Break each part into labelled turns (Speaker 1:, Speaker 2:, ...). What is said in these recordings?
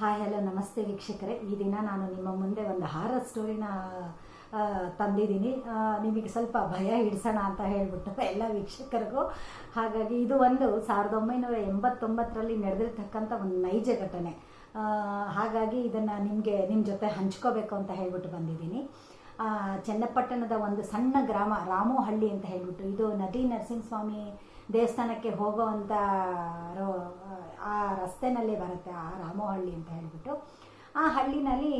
Speaker 1: Hi hello ನಮಸ್ತೆ ವೀಕ್ಷಕರೇ. ಈ ದಿನ ನಾನು ನಿಮ್ಮ ಮುಂದೆ ಒಂದು ಹಾರರ್ ಸ್ಟೋರಿನ ತಂದಿದ್ದೀನಿ. ನಿಮಗೆ ಸ್ವಲ್ಪ ಭಯ ಹಿಡಿಸೋಣ ಅಂತ ಹೇಳಿಬಿಟ್ಟು ಎಲ್ಲ ವೀಕ್ಷಕರಿಗೂ. ಹಾಗಾಗಿ ಇದು ಒಂದು 1989ರಲ್ಲಿ ನಡೆದಿರ್ತಕ್ಕಂಥ ಒಂದು ನೈಜ ಘಟನೆ. ಹಾಗಾಗಿ ಇದನ್ನು ನಿಮ್ಮ ಜೊತೆ ಹಂಚ್ಕೋಬೇಕು ಅಂತ ಹೇಳ್ಬಿಟ್ಟು ಬಂದಿದ್ದೀನಿ. ಚನ್ನಪಟ್ಟಣದ ಒಂದು ಸಣ್ಣ ಗ್ರಾಮ ರಾಮೋಹಳ್ಳಿ ಅಂತ ಹೇಳ್ಬಿಟ್ಟು, ಇದು ನದಿ ನರಸಿಂಹಸ್ವಾಮಿ ದೇವಸ್ಥಾನಕ್ಕೆ ಹೋಗೋವಂಥ ಆ ರಸ್ತೆನಲ್ಲೇ ಬರುತ್ತೆ ಆ ರಾಮೋಹಳ್ಳಿ ಅಂತ ಹೇಳ್ಬಿಟ್ಟು. ಆ ಹಳ್ಳಿನಲ್ಲಿ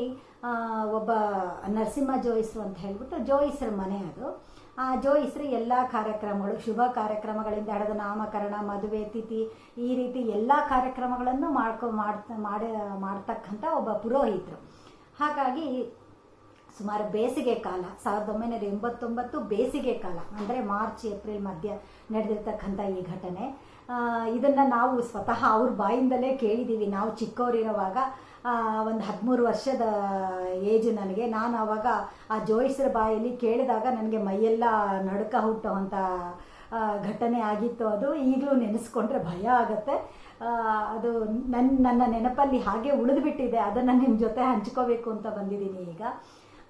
Speaker 1: ಒಬ್ಬ ನರಸಿಂಹ ಜೋಯಿಸರು ಅಂತ ಹೇಳ್ಬಿಟ್ಟು ಜೋಯಿಸರ ಮನೆ ಅದು. ಆ ಜೋಯಿಸರು ಎಲ್ಲ ಕಾರ್ಯಕ್ರಮಗಳು, ಶುಭ ಕಾರ್ಯಕ್ರಮಗಳಿಂದ ಹಿಡಿದು ನಾಮಕರಣ, ಮದುವೆ, ತಿಥಿ, ಈ ರೀತಿ ಎಲ್ಲ ಕಾರ್ಯಕ್ರಮಗಳನ್ನು ಮಾಡ್ತಕ್ಕಂಥ ಒಬ್ಬ ಪುರೋಹಿತರು. ಹಾಗಾಗಿ ಸುಮಾರು ಬೇಸಿಗೆ ಕಾಲ, 1989 ಬೇಸಿಗೆ ಕಾಲ ಅಂದರೆ ಮಾರ್ಚ್ ಏಪ್ರಿಲ್ ಮಧ್ಯ ನಡೆದಿರ್ತಕ್ಕಂಥ ಈ ಘಟನೆ. ಇದನ್ನು ನಾವು ಸ್ವತಃ ಅವ್ರ ಬಾಯಿಂದಲೇ ಕೇಳಿದ್ದೀವಿ. ನಾವು ಚಿಕ್ಕವರಿರುವಾಗ ಒಂದು 13 ವರ್ಷದ ಏಜು ನನಗೆ. ನಾನು ಆವಾಗ ಆ ಜೋಯಿಸರ ಬಾಯಲ್ಲಿ ಕೇಳಿದಾಗ ನನಗೆ ಮೈಯೆಲ್ಲ ನಡುಕ ಹುಟ್ಟುವಂಥ ಘಟನೆ ಆಗಿತ್ತು. ಅದು ಈಗಲೂ ನೆನೆಸ್ಕೊಂಡ್ರೆ ಭಯ ಆಗುತ್ತೆ. ಅದು ನನ್ನ ನೆನಪಲ್ಲಿ ಹಾಗೆ ಉಳಿದುಬಿಟ್ಟಿದೆ. ಅದನ್ನು ನಿಮ್ಮ ಜೊತೆ ಹಂಚ್ಕೋಬೇಕು ಅಂತ ಬಂದಿದ್ದೀನಿ ಈಗ.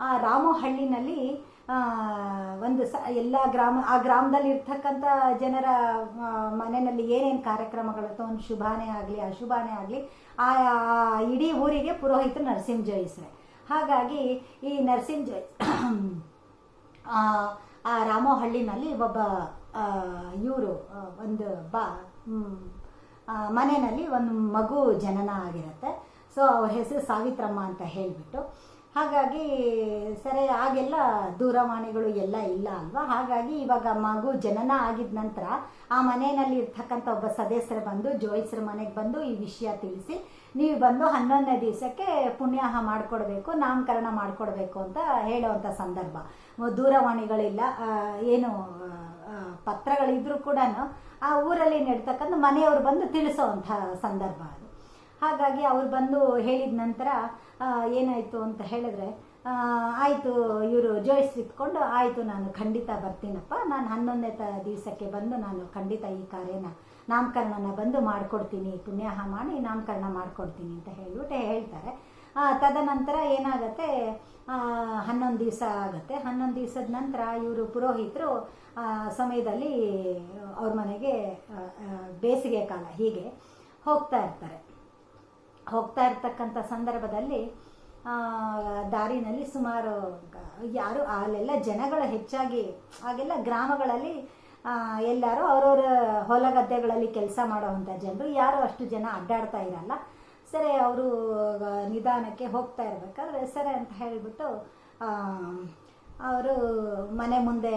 Speaker 1: ಆ ರಾಮೋಹಳ್ಳಿನಲ್ಲಿ ಒಂದು ಎಲ್ಲ ಗ್ರಾಮದಲ್ಲಿ ಇರ್ತಕ್ಕಂಥ ಜನರ ಮನೆಯಲ್ಲಿ ಏನೇನು ಕಾರ್ಯಕ್ರಮಗಳಿರ್ತವೆ, ಒಂದು ಶುಭಾನೇ ಆಗಲಿ ಅಶುಭಾನೇ ಆಗಲಿ, ಆ ಇಡೀ ಊರಿಗೆ ಪುರೋಹಿತರು ನರಸಿಂಹ ಜೋಯಿಸ್ರೆ. ಹಾಗಾಗಿ ಈ ನರಸಿಂಹ ಜೋಯಿಸ್ ಆ ರಾಮೋಹಳ್ಳಿನಲ್ಲಿ ಒಬ್ಬ ಇವರು ಒಂದು ಮನೆಯಲ್ಲಿ ಒಂದು ಮಗು ಜನನ ಆಗಿರುತ್ತೆ. ಸೊ ಅವ್ರ ಹೆಸರು ಸಾವಿತ್ರಮ್ಮ ಅಂತ ಹೇಳಿಬಿಟ್ಟು. ಹಾಗಾಗಿ ಸರಿ, ಆಗೆಲ್ಲ ದೂರವಾಣಿಗಳು ಎಲ್ಲ ಇಲ್ಲ ಅಲ್ವಾ. ಹಾಗಾಗಿ ಇವಾಗ ಮಗು ಜನನ ಆಗಿದ ನಂತರ ಆ ಮನೆಯಲ್ಲಿ ಇರ್ತಕ್ಕಂಥ ಒಬ್ಬ ಸದಸ್ಯರು ಬಂದು ಜೋಯಿಸರ ಮನೆಗೆ ಬಂದು ಈ ವಿಷಯ ತಿಳಿಸಿ, ನೀವು ಬಂದು 11ನೇ ದಿವಸಕ್ಕೆ ಪುಣ್ಯಾಹ ಮಾಡಿಕೊಡ್ಬೇಕು, ನಾಮಕರಣ ಮಾಡಿಕೊಡ್ಬೇಕು ಅಂತ ಹೇಳುವಂಥ ಸಂದರ್ಭ. ದೂರವಾಣಿಗಳಿಲ್ಲ, ಏನು ಪತ್ರಗಳಿದ್ರೂ ಕೂಡ ಆ ಊರಲ್ಲಿ ನಡ್ತಕ್ಕಂಥ ಮನೆಯವರು ಬಂದು ತಿಳಿಸೋವಂಥ ಸಂದರ್ಭ ಅದು. ಹಾಗಾಗಿ ಅವ್ರು ಬಂದು ಹೇಳಿದ ನಂತರ ಏನಾಯಿತು ಅಂತ ಹೇಳಿದ್ರೆ, ಆಯಿತು, ಇವರು ಜೋಯಿಸ್ ಇಟ್ಕೊಂಡು, ಆಯಿತು ನಾನು ಖಂಡಿತ ಬರ್ತೀನಪ್ಪ, ನಾನು 11ನೇ ದಿವಸಕ್ಕೆ ಬಂದು ನಾನು ಖಂಡಿತ ಈ ಕಾರ್ಯನ ನಾಮಕರಣನ ಬಂದು ಮಾಡಿಕೊಡ್ತೀನಿ, ಪುಣ್ಯಾಹ ಮಾಡಿ ನಾಮಕರಣ ಮಾಡಿಕೊಡ್ತೀನಿ ಅಂತ ಹೇಳ್ಬಿಟ್ಟು ಹೇಳ್ತಾರೆ. ತದನಂತರ ಏನಾಗುತ್ತೆ, 11 ದಿವಸ ಆಗುತ್ತೆ. 11 ದಿವಸದ ನಂತರ ಇವರು ಪುರೋಹಿತರು ಸಮಯದಲ್ಲಿ ಅವ್ರ ಮನೆಗೆ ಬೇಸಿಗೆ ಕಾಲ ಹೀಗೆ ಹೋಗ್ತಾ ಇರ್ತಕ್ಕಂಥ ಸಂದರ್ಭದಲ್ಲಿ ದಾರಿನಲ್ಲಿ ಸುಮಾರು ಯಾರು ಅಲ್ಲೆಲ್ಲ ಜನಗಳು ಹೆಚ್ಚಾಗಿ, ಆಗೆಲ್ಲ ಗ್ರಾಮಗಳಲ್ಲಿ ಎಲ್ಲರೂ ಅವ್ರವ್ರ ಹೊಲ ಗದ್ದೆಗಳಲ್ಲಿ ಕೆಲಸ ಮಾಡೋವಂಥ ಜನರು, ಯಾರು ಅಷ್ಟು ಜನ ಅಡ್ಡಾಡ್ತಾ ಇರಲ್ಲ. ಸರಿ, ಅವರು ನಿಧಾನಕ್ಕೆ ಹೋಗ್ತಾ ಇರಬೇಕಾದ್ರೆ ಸರಿ ಅಂತ ಹೇಳಿಬಿಟ್ಟು ಅವರು ಮನೆ ಮುಂದೆ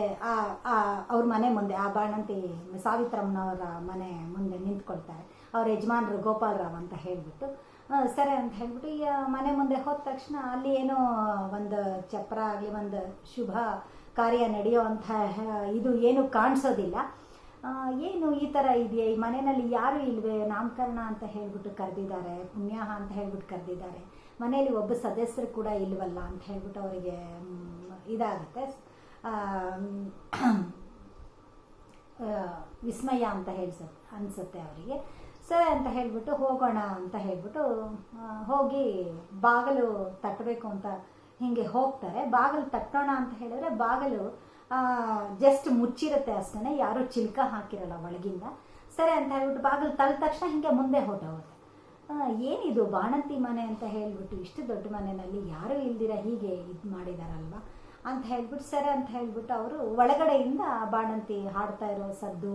Speaker 1: ಅವ್ರ ಮನೆ ಮುಂದೆ ಆ ಬಾಣಂತಿ ಸಾವಿತ್ರಮ್ಮನವರ ಮನೆ ಮುಂದೆ ನಿಂತ್ಕೊಳ್ತಾರೆ. ಅವ್ರ ಯಜಮಾನರು ಗೋಪಾಲರಾವ್ ಅಂತ ಹೇಳಿಬಿಟ್ಟು ಸರಿ ಅಂತ ಹೇಳ್ಬಿಟ್ಟು ಈ ಮನೆ ಮುಂದೆ ಹೋದ ತಕ್ಷಣ ಅಲ್ಲಿ ಏನೋ ಒಂದು ಚಪ್ರ ಆಗಲಿ, ಒಂದು ಶುಭ ಕಾರ್ಯ ನಡೆಯೋವಂಥ ಇದು ಏನು ಕಾಣಿಸೋದಿಲ್ಲ. ಏನು ಈ ಥರ ಇದೆಯಾ, ಈ ಮನೆಯಲ್ಲಿ ಯಾರೂ ಇಲ್ವೇ, ನಾಮಕರಣ ಅಂತ ಹೇಳ್ಬಿಟ್ಟು ಕರೆದಿದ್ದಾರೆ, ಪುಣ್ಯಾಹ ಅಂತ ಹೇಳ್ಬಿಟ್ಟು ಕರೆದಿದ್ದಾರೆ, ಮನೆಯಲ್ಲಿ ಒಬ್ಬ ಸದಸ್ಯರು ಕೂಡ ಇಲ್ವಲ್ಲ ಅಂತ ಹೇಳ್ಬಿಟ್ಟು ಅವರಿಗೆ ಇದಾಗುತ್ತೆ, ವಿಸ್ಮಯ ಅಂತ ಅನಿಸುತ್ತೆ ಅವರಿಗೆ. ಸರಿ ಅಂತ ಹೇಳಿಬಿಟ್ಟು ಹೋಗೋಣ ಅಂತ ಹೇಳ್ಬಿಟ್ಟು ಹೋಗಿ ಬಾಗಿಲು ತಟ್ಟಬೇಕು ಅಂತ ಹೀಗೆ ಹೋಗ್ತಾರೆ. ಬಾಗಿಲು ತಟ್ಟೋಣ ಅಂತ ಹೇಳಿದ್ರೆ ಬಾಗಿಲು ಜಸ್ಟ್ ಮುಚ್ಚಿರುತ್ತೆ ಅಷ್ಟೇ, ಯಾರೂ ಚಿಲ್ಕ ಹಾಕಿರಲ್ಲ ಒಳಗಿಂದ. ಸರಿ ಅಂತ ಹೇಳ್ಬಿಟ್ಟು ಬಾಗಿಲು ತಳ್ಳ ತಕ್ಷಣ ಹೀಗೆ ಮುಂದೆ ಹೊರಟೋಗುತ್ತೆ. ಏನಿದು ಬಾಣಂತಿ ಮನೆ ಅಂತ ಹೇಳ್ಬಿಟ್ಟು, ಇಷ್ಟು ದೊಡ್ಡ ಮನೆಯಲ್ಲಿ ಯಾರೂ ಇಲ್ದಿರ ಹೀಗೆ ಇದು ಮಾಡಿದಾರಲ್ವ ಅಂತ ಹೇಳ್ಬಿಟ್ಟು ಸರಿ ಅಂತ ಹೇಳ್ಬಿಟ್ಟು ಅವರು ಒಳಗಡೆಯಿಂದ ಬಾಣಂತಿ ಹಾಡ್ತಾ ಇರೋ ಸದ್ದು,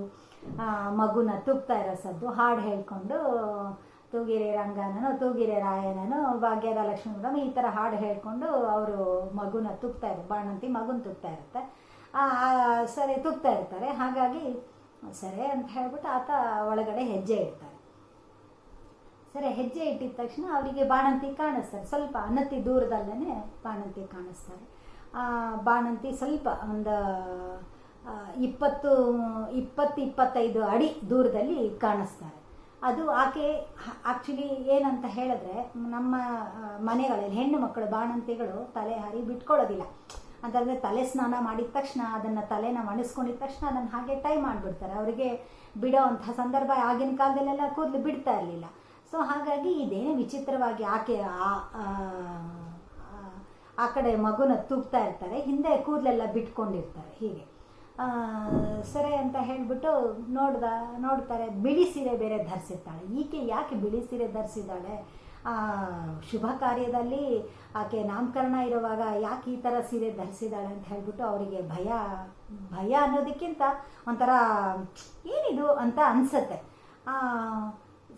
Speaker 1: ಮಗುನ ತೂಗ್ತಾ ಇರೋ ಸದ್ದು, ಹಾಡು ಹೇಳ್ಕೊಂಡು ತೂಗಿರೆ ರಂಗನೋ ತೂಗಿರೆ ರಾಯನೋ ಭಾಗ್ಯದ ಲಕ್ಷ್ಮೀ ಮೇಡಮ್ ಈ ಥರ ಹಾಡು ಹೇಳ್ಕೊಂಡು ಅವರು ಮಗುನ ತೂಗ್ತಾ ಇರೋ, ಬಾಣಂತಿ ಮಗುನ ತೂಗ್ತಾ ಇರುತ್ತೆ. ಸರಿ ತೂಗ್ತಾ ಇರ್ತಾರೆ. ಹಾಗಾಗಿ ಸರಿ ಅಂತ ಹೇಳ್ಬಿಟ್ಟು ಆತ ಒಳಗಡೆ ಹೆಜ್ಜೆ ಇಡ್ತಾರೆ. ಸರಿ, ಹೆಜ್ಜೆ ಇಟ್ಟಿದ ತಕ್ಷಣ ಅವರಿಗೆ ಬಾಣಂತಿ ಕಾಣಿಸ್ತಾರೆ. ಸ್ವಲ್ಪ ಅನತಿ ದೂರದಲ್ಲೇ ಬಾಣಂತಿ ಕಾಣಿಸ್ತಾರೆ. ಬಾಣಂತಿ ಸ್ವಲ್ಪ ಒಂದು 20-25 ಅಡಿ ದೂರದಲ್ಲಿ ಕಾಣಿಸ್ತಾರೆ. ಅದು ಆಕೆ ಆ್ಯಕ್ಚುಲಿ ಏನಂತ ಹೇಳಿದ್ರೆ, ನಮ್ಮ ಮನೆಗಳಲ್ಲಿ ಹೆಣ್ಣು ಮಕ್ಕಳು ಬಾಣಂತಿಗಳು ತಲೆ ಹಾರಿ ಬಿಟ್ಕೊಳ್ಳೋದಿಲ್ಲ ಅಂತಂದರೆ, ತಲೆ ಸ್ನಾನ ಮಾಡಿದ ತಕ್ಷಣ ಅದನ್ನು ತಲೆನ ಮಣಿಸ್ಕೊಂಡಿದ ತಕ್ಷಣ ಅದನ್ನು ಹಾಗೆ ಟೈ ಮಾಡಿಬಿಡ್ತಾರೆ. ಅವರಿಗೆ ಬಿಡೋ ಅಂಥ ಸಂದರ್ಭ ಆಗಿನ ಕಾಲದಲ್ಲೆಲ್ಲ ಕೂದಲು ಬಿಡ್ತಾ ಇರಲಿಲ್ಲ. ಸೊ ಹಾಗಾಗಿ ಇದೇನೇ ವಿಚಿತ್ರವಾಗಿ ಆಕೆ ಆ ಕಡೆ ಮಗುನ ತೂಗ್ತಾ ಇರ್ತಾರೆ, ಹಿಂದೆ ಕೂದಲೆಲ್ಲ ಬಿಟ್ಕೊಂಡಿರ್ತಾರೆ. ಹೀಗೆ ಸರಿ ಅಂತ ಹೇಳಿಬಿಟ್ಟು ನೋಡ್ತಾರೆ, ಬಿಳಿ ಸೀರೆ ಬೇರೆ ಧರಿಸಿರ್ತಾಳೆ. ಈಕೆ ಯಾಕೆ ಬಿಳಿ ಸೀರೆ ಧರಿಸಿದ್ದಾಳೆ? ಶುಭ ಕಾರ್ಯದಲ್ಲಿ ಆಕೆ ನಾಮಕರಣ ಇರುವಾಗ ಯಾಕೆ ಈ ಥರ ಸೀರೆ ಧರಿಸಿದ್ದಾಳೆ ಅಂತ ಹೇಳ್ಬಿಟ್ಟು ಅವರಿಗೆ ಭಯ ಅನ್ನೋದಕ್ಕಿಂತ ಒಂಥರ ಏನಿದು ಅಂತ ಅನಿಸುತ್ತೆ.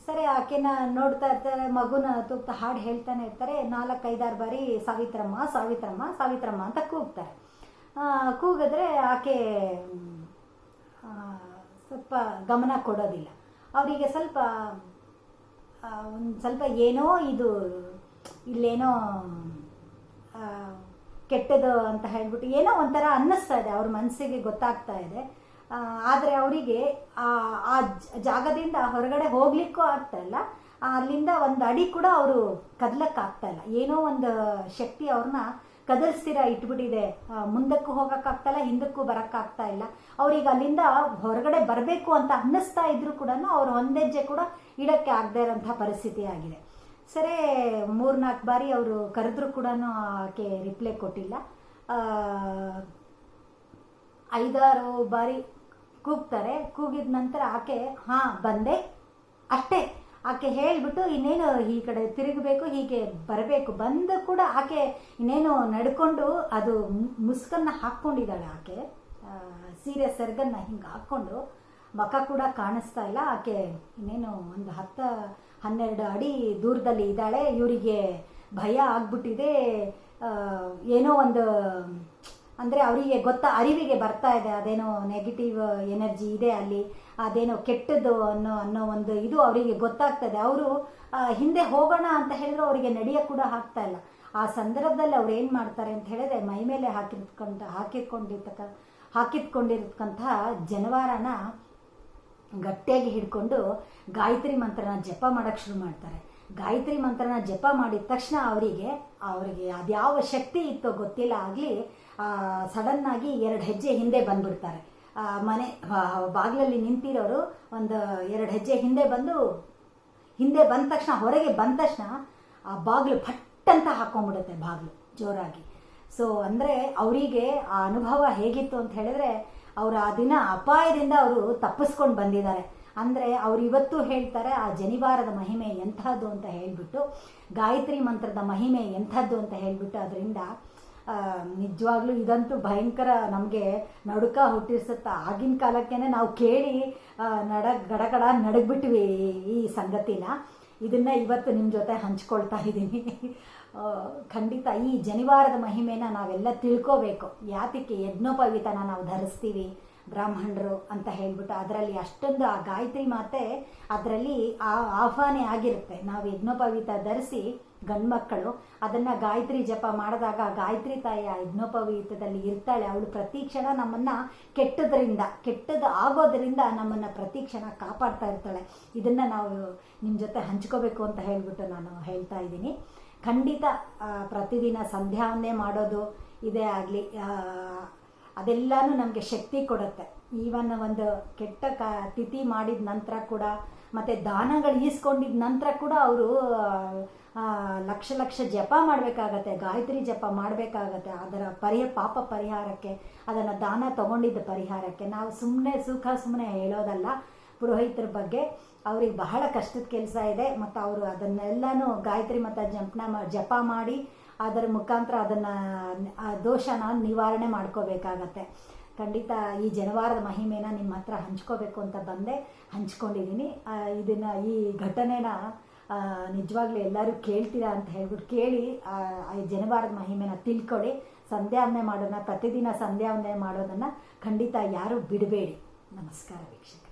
Speaker 1: ಸರಿ ಆಕೆನ ನೋಡ್ತಾ ಇರ್ತಾರೆ, ಮಗುನ ತೂಗ್ತಾ ಹಾಡು ಹೇಳ್ತಾನೆ ಇರ್ತಾರೆ. 4-5-6 ಬಾರಿ ಸಾವಿತ್ರಮ್ಮ ಸಾವಿತ್ರಮ್ಮ ಸಾವಿತ್ರಮ್ಮ ಅಂತ ಕೂಗ್ತಾರೆ. ಕೂಗಿದ್ರೆ ಆಕೆ ಸ್ವಲ್ಪ ಗಮನ ಕೊಡೋದಿಲ್ಲ. ಅವರಿಗೆ ಒಂದು ಸ್ವಲ್ಪ ಏನೋ ಇದು ಇಲ್ಲೇನೋ ಕೆಟ್ಟದು ಅಂತ ಹೇಳ್ಬಿಟ್ಟು ಏನೋ ಒಂಥರ ಅನ್ನಿಸ್ತಾ ಇದೆ, ಅವ್ರ ಮನಸ್ಸಿಗೆ ಗೊತ್ತಾಗ್ತಾ ಇದೆ. ಆದರೆ ಅವರಿಗೆ ಆ ಜಾಗದಿಂದ ಹೊರಗಡೆ ಹೋಗ್ಲಿಕ್ಕೂ ಆಗ್ತಾ ಇಲ್ಲ, ಅಲ್ಲಿಂದ ಒಂದು ಅಡಿ ಕೂಡ ಅವರು ಕದಲಕ್ಕಾಗ್ತಾ ಇಲ್ಲ. ಏನೋ ಒಂದು ಶಕ್ತಿ ಅವ್ರನ್ನ ಕದಲ್ಸ್ತೀರ ಇಟ್ಬಿಟ್ಟಿದೆ. ಮುಂದಕ್ಕೂ ಹೋಗೋಕ್ಕಾಗ್ತಾಯಿಲ್ಲ, ಹಿಂದಕ್ಕೂ ಬರೋಕ್ಕಾಗ್ತಾ ಇಲ್ಲ. ಅವ್ರಿಗೆ ಅಲ್ಲಿಂದ ಹೊರಗಡೆ ಬರಬೇಕು ಅಂತ ಅನ್ನಿಸ್ತಾ ಇದ್ರು ಕೂಡ ಅವ್ರು ಒಂದೆಜ್ಜೆ ಕೂಡ ಇಡಕ್ಕೆ ಆಗದೆ ಇರೋಂಥ ಪರಿಸ್ಥಿತಿ ಆಗಿದೆ. ಸರಿ 3-4 ಬಾರಿ ಅವರು ಕರೆದ್ರೂ ಕೂಡ ಆಕೆ ರಿಪ್ಲೈ ಕೊಟ್ಟಿಲ್ಲ. 5-6 ಬಾರಿ ಕೂಗ್ತಾರೆ. ಕೂಗಿದ ನಂತರ ಆಕೆ ಬಂದೆ ಅಷ್ಟೇ ಆಕೆ ಹೇಳಿಬಿಟ್ಟು ಇನ್ನೇನು ಈ ಕಡೆ ತಿರುಗಬೇಕು, ಹೀಗೆ ಬರಬೇಕು. ಬಂದು ಕೂಡ ಆಕೆ ಇನ್ನೇನು ನಡ್ಕೊಂಡು ಅದು ಮುಸ್ಕನ್ನು ಹಾಕ್ಕೊಂಡಿದ್ದಾಳೆ. ಆಕೆ ಸೀರೆ ಸೆರಗನ್ನು ಹಿಂಗೆ ಹಾಕ್ಕೊಂಡು ಮುಖ ಕೂಡ ಕಾಣಿಸ್ತಾ ಇಲ್ಲ. ಆಕೆ ಇನ್ನೇನು ಒಂದು 10-12 ಅಡಿ ದೂರದಲ್ಲಿ ಇದ್ದಾಳೆ. ಇವರಿಗೆ ಭಯ ಆಗ್ಬಿಟ್ಟಿದೆ. ಏನೋ ಒಂದು ಅಂದರೆ ಅವರಿಗೆ ಅರಿವಿಗೆ ಬರ್ತಾ ಇದೆ, ಅದೇನೋ ನೆಗೆಟಿವ್ ಎನರ್ಜಿ ಇದೆ ಅಲ್ಲಿ, ಅದೇನೋ ಕೆಟ್ಟದ್ದು ಅನ್ನೋ ಒಂದು ಇದು ಅವರಿಗೆ ಗೊತ್ತಾಗ್ತದೆ. ಅವರು ಹಿಂದೆ ಹೋಗೋಣ ಅಂತ ಹೇಳಿದ್ರು ಅವರಿಗೆ ನಡೆಯೋಕ್ಕೆ ಕೂಡ ಆಗ್ತಾ ಇಲ್ಲ. ಆ ಸಂದರ್ಭದಲ್ಲಿ ಅವ್ರು ಏನು ಮಾಡ್ತಾರೆ ಅಂತ ಹೇಳಿದ್ರೆ, ಮೈ ಮೇಲೆ ಹಾಕಿಟ್ಕೊಂಡಿರ್ತಕ್ಕಂತಹ ಜನವಾರನ ಗಟ್ಟಿಯಾಗಿ ಹಿಡ್ಕೊಂಡು ಗಾಯತ್ರಿ ಮಂತ್ರನ ಜಪ ಮಾಡೋಕ್ಕೆ ಶುರು ಮಾಡ್ತಾರೆ. ಗಾಯತ್ರಿ ಮಂತ್ರನ ಜಪ ಮಾಡಿದ ತಕ್ಷಣ ಅವರಿಗೆ ಅದ್ಯಾವ ಶಕ್ತಿ ಇತ್ತೋ ಗೊತ್ತಿಲ್ಲ, ಆಗಲಿ ಸಡನ್ನಾಗಿ 2 ಹೆಜ್ಜೆ ಹಿಂದೆ ಬಂದ್ಬಿಡ್ತಾರೆ. ಮನೆ ಬಾಗಿಲಲ್ಲಿ ನಿಂತಿರೋರು ಒಂದು 2 ಹೆಜ್ಜೆ ಹಿಂದೆ ಬಂದ ತಕ್ಷಣ, ಹೊರಗೆ ಬಂದ ತಕ್ಷಣ ಆ ಬಾಗಿಲು ಫಟ್ಟಂತ ಹಾಕೊಂಡ್ಬಿಡುತ್ತೆ, ಬಾಗಿಲು ಜೋರಾಗಿ. ಸೊ ಅಂದರೆ ಅವರಿಗೆ ಆ ಅನುಭವ ಹೇಗಿತ್ತು ಅಂತ ಹೇಳಿದ್ರೆ, ಅವರು ಆ ದಿನ ಅಪಾಯದಿಂದ ಅವರು ತಪ್ಪಿಸ್ಕೊಂಡು ಬಂದಿದ್ದಾರೆ. ಅಂದರೆ ಅವ್ರು ಇವತ್ತು ಹೇಳ್ತಾರೆ ಆ ಜನಿವಾರದ ಮಹಿಮೆ ಎಂಥದ್ದು ಅಂತ ಹೇಳಿಬಿಟ್ಟು, ಗಾಯತ್ರಿ ಮಂತ್ರದ ಮಹಿಮೆ ಎಂಥದ್ದು ಅಂತ ಹೇಳಿಬಿಟ್ಟು, ಅದರಿಂದ ನಿಜವಾಗ್ಲೂ ಇದಂತೂ ಭಯಂಕರ ನಮಗೆ ನಡುಕ ಹುಟ್ಟಿಸುತ್ತೆ. ಆಗಿನ ಕಾಲಕ್ಕೇನೆ ನಾವು ಕೇಳಿ ಗಡಗಡ ನಡಗ್ಬಿಟ್ವಿ ಈ ಸಂಗತಿನ. ಇದನ್ನು ಇವತ್ತು ನಿಮ್ಮ ಜೊತೆ ಹಂಚ್ಕೊಳ್ತಾ ಇದ್ದೀನಿ. ಖಂಡಿತ ಈ ಜನಿವಾರದ ಮಹಿಮೆನ ನಾವೆಲ್ಲ ತಿಳ್ಕೋಬೇಕು. ಯಾತಕ್ಕೆ ಯಜ್ಞೋಪವೀತನ ನಾವು ಧರಿಸ್ತೀವಿ ಬ್ರಾಹ್ಮಣರು ಅಂತ ಹೇಳ್ಬಿಟ್ಟು, ಅದರಲ್ಲಿ ಅಷ್ಟೊಂದು ಆ ಗಾಯತ್ರಿ ಮಾತೆ ಅದರಲ್ಲಿ ಆಹ್ವಾನೆ ಆಗಿರುತ್ತೆ. ನಾವು ಯಜ್ಞೋಪವೀತ ಧರಿಸಿ ಗಂಡ್ಮಕ್ಕಳು ಅದನ್ನು ಗಾಯತ್ರಿ ಜಪ ಮಾಡಿದಾಗ ಗಾಯತ್ರಿ ತಾಯಿ ಆ ಯಜ್ಞೋಪವೀತದಲ್ಲಿ ಇರ್ತಾಳೆ. ಅವಳು ಪ್ರತಿ ಕ್ಷಣ ನಮ್ಮನ್ನು ಕೆಟ್ಟದ್ದು ಆಗೋದರಿಂದ ನಮ್ಮನ್ನು ಪ್ರತಿ ಕ್ಷಣ ಕಾಪಾಡ್ತಾ ಇರ್ತಾಳೆ. ಇದನ್ನು ನಾವು ನಿಮ್ಮ ಜೊತೆ ಹಂಚ್ಕೋಬೇಕು ಅಂತ ಹೇಳಿಬಿಟ್ಟು ನಾನು ಹೇಳ್ತಾ ಇದ್ದೀನಿ. ಖಂಡಿತ ಪ್ರತಿದಿನ ಸಂಧ್ಯಾವಂದನೆ ಮಾಡೋದು ಇದೇ ಆಗಲಿ, ಅದೆಲ್ಲನೂ ನಮಗೆ ಶಕ್ತಿ ಕೊಡುತ್ತೆ. ಈವನ್ ಒಂದು ಕೆಟ್ಟ ತಿಥಿ ಮಾಡಿದ ನಂತರ ಕೂಡ, ಮತ್ತು ದಾನಗಳು ಈಸ್ಕೊಂಡಿದ ನಂತರ ಕೂಡ ಅವರು ಲಕ್ಷ ಜಪ ಮಾಡಬೇಕಾಗತ್ತೆ, ಗಾಯತ್ರಿ ಜಪ ಮಾಡಬೇಕಾಗತ್ತೆ. ಅದರ ಪಾಪ ಪರಿಹಾರಕ್ಕೆ, ಅದನ್ನು ದಾನ ತಗೊಂಡಿದ್ದ ಪರಿಹಾರಕ್ಕೆ. ನಾವು ಸುಮ್ಮನೆ ಹೇಳೋದಲ್ಲ. ಪುರೋಹಿತರ ಬಗ್ಗೆ ಅವ್ರಿಗೆ ಬಹಳ ಕಷ್ಟದ ಕೆಲಸ ಇದೆ, ಮತ್ತು ಅವರು ಅದನ್ನೆಲ್ಲನೂ ಗಾಯತ್ರಿ ಮತ್ತು ಜಪ ಮಾಡಿ ಅದರ ಮುಖಾಂತರ ಅದನ್ನು ದೋಷನ ನಿವಾರಣೆ ಮಾಡ್ಕೋಬೇಕಾಗತ್ತೆ. ಖಂಡಿತ ಈ ಜನವಾರದ ಮಹಿಮೆನ ನಿಮ್ಮ ಹತ್ರ ಹಂಚ್ಕೋಬೇಕು ಅಂತ ಬಂದೆ, ಹಂಚ್ಕೊಂಡಿದ್ದೀನಿ. ಈ ಘಟನೆನ ನಿಜವಾಗ್ಲೂ ಎಲ್ಲರೂ ಕೇಳ್ತೀರಾ ಅಂತ ಹೇಳ್ಬಿಟ್ಟು ಕೇಳಿ ಈ ಜನವಾರದ ಮಹಿಮೆನ ತಿಳ್ಕೊಳ್ಳಿ. ಸಂಧ್ಯಾವಂದನೆ ಮಾಡೋದನ್ನ, ಪ್ರತಿದಿನ ಸಂಧ್ಯಾವಂದನೆ ಮಾಡೋದನ್ನು ಖಂಡಿತ ಯಾರೂ ಬಿಡಬೇಡಿ. ನಮಸ್ಕಾರ ವೀಕ್ಷಕ.